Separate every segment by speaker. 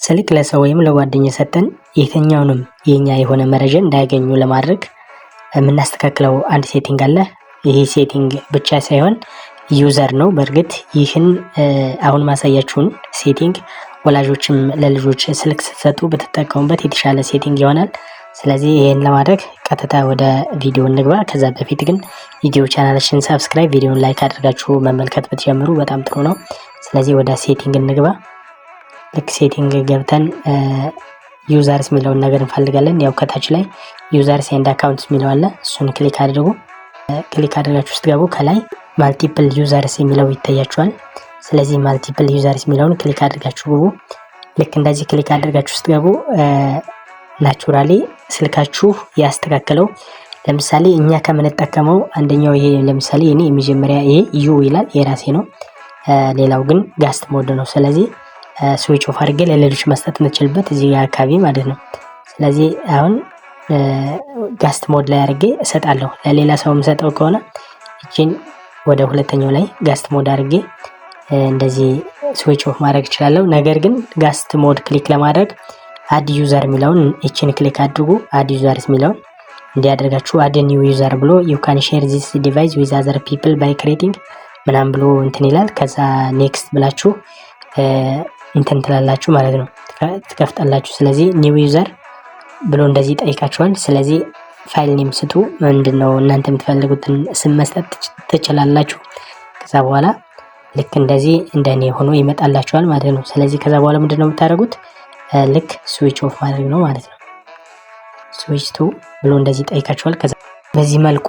Speaker 1: ስልክ ለሰው ወይም ለጓደኛ ሰጠን የትኛውንም የኛ የሆነ መረጃ እንዳያገኙ ለማድረግ የምናስተካክለው አንድ ሴቲንግ አለ። ይሄ ሴቲንግ ብቻ ሳይሆን ዩዘር ነው። በእርግጥ ይህን አሁን ማሳያችሁን ሴቲንግ ወላጆችም ለልጆች ስልክ ስትሰጡ ብትጠቀሙበት የተሻለ ሴቲንግ ይሆናል። ስለዚህ ይሄን ለማድረግ ቀጥታ ወደ ቪዲዮ እንግባ። ከዛ በፊት ግን ዩቲዩብ ቻናላችንን ሰብስክራይብ፣ ቪዲዮን ላይክ አድርጋችሁ መመልከት ብትጀምሩ በጣም ጥሩ ነው። ስለዚህ ወደ ሴቲንግ እንግባ። ልክ ሴቲንግ ገብተን ዩዘርስ የሚለውን ነገር እንፈልጋለን። ያው ከታች ላይ ዩዘርስ ኤንድ አካውንትስ የሚለው አለ። እሱን ክሊክ አድርጉ። ክሊክ አድርጋችሁ ስትገቡ ከላይ ማልቲፕል ዩዘርስ የሚለው ይታያችኋል። ስለዚህ ማልቲፕል ዩዘርስ የሚለውን ክሊክ አድርጋችሁ ግቡ። ልክ እንደዚህ ክሊክ አድርጋችሁ ስትገቡ ናቹራሊ ስልካችሁ ያስተካከለው ለምሳሌ እኛ ከምንጠቀመው አንደኛው ይሄ ለምሳሌ እኔ የመጀመሪያ ይሄ ዩ ይላል የራሴ ነው። ሌላው ግን ጋስት ሞድ ነው። ስለዚህ ስዊች ኦፍ አድርጌ ለሌሎች መስጠት የምችልበት እዚህ አካባቢ ማለት ነው። ስለዚህ አሁን ጋስት ሞድ ላይ አድርጌ እሰጣለሁ። ለሌላ ሰው የምሰጠው ከሆነ እቺን ወደ ሁለተኛው ላይ ጋስት ሞድ አድርጌ እንደዚህ ስዊች ኦፍ ማድረግ እችላለሁ። ነገር ግን ጋስት ሞድ ክሊክ ለማድረግ አድ ዩዘር የሚለውን እቺን ክሊክ አድርጉ። አድ ዩዘርስ የሚለውን እንዲያደርጋችሁ አድ ኒው ዩዘር ብሎ you can share this device with other people by creating ምናምን ብሎ እንትን ይላል። ከዛ ኔክስት ብላችሁ እንትን ትላላችሁ ማለት ነው፣ ትከፍታላችሁ። ስለዚህ ኒው ዩዘር ብሎ እንደዚህ ጠይቃችኋል። ስለዚህ ፋይል ኔም ስጡ፣ ምንድነው እናንተ የምትፈልጉትን ስም መስጠት ትችላላችሁ። ከዛ በኋላ ልክ እንደዚህ እንደኔ ሆኖ ይመጣላችኋል ማለት ነው። ስለዚህ ከዛ በኋላ ምንድነው የምታደርጉት? ልክ ስዊች ኦፍ ማድረግ ነው ማለት ነው። ስዊች ቱ ብሎ እንደዚህ ጠይቃችኋል። ከዛ በዚህ መልኩ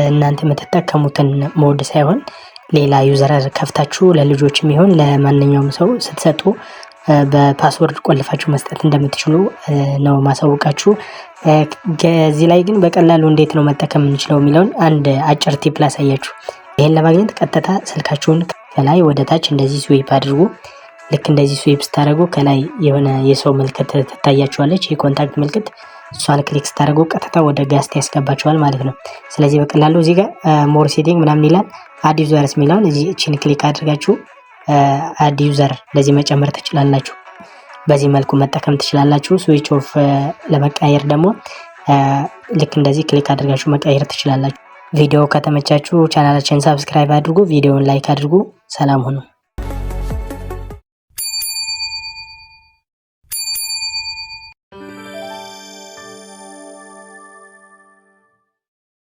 Speaker 1: እናንተ የምትጠቀሙትን ሞድ ሳይሆን ሌላ ዩዘር ከፍታችሁ ለልጆችም ይሁን ለማንኛውም ሰው ስትሰጡ በፓስወርድ ቆልፋችሁ መስጠት እንደምትችሉ ነው ማሳወቃችሁ። ከዚህ ላይ ግን በቀላሉ እንዴት ነው መጠቀም የምንችለው የሚለውን አንድ አጭር ቲፕ ላሳያችሁ። ይሄን ለማግኘት ቀጥታ ስልካችሁን ከላይ ወደ ታች እንደዚህ ስዊፕ አድርጉ። ልክ እንደዚህ ስዊፕ ስታደርጉ ከላይ የሆነ የሰው ምልክት ትታያችኋለች፣ የኮንታክት ምልክት። እሷን ክሊክ ስታደርጉ ቀጥታ ወደ ጋስት ያስገባችኋል ማለት ነው። ስለዚህ በቀላሉ እዚህ ጋር ሞር ሴቲንግ ምናምን ይላል። አድ ዩዘርስ የሚለውን እዚህ እቺን ክሊክ አድርጋችሁ አድ ዩዘር እንደዚህ መጨመር ትችላላችሁ። በዚህ መልኩ መጠቀም ትችላላችሁ። ስዊች ኦፍ ለመቀየር ደግሞ ልክ እንደዚህ ክሊክ አድርጋችሁ መቀየር ትችላላችሁ። ቪዲዮ ከተመቻችሁ ቻናላችንን ሰብስክራይብ አድርጉ፣ ቪዲዮውን ላይክ አድርጉ። ሰላም ሁኑ።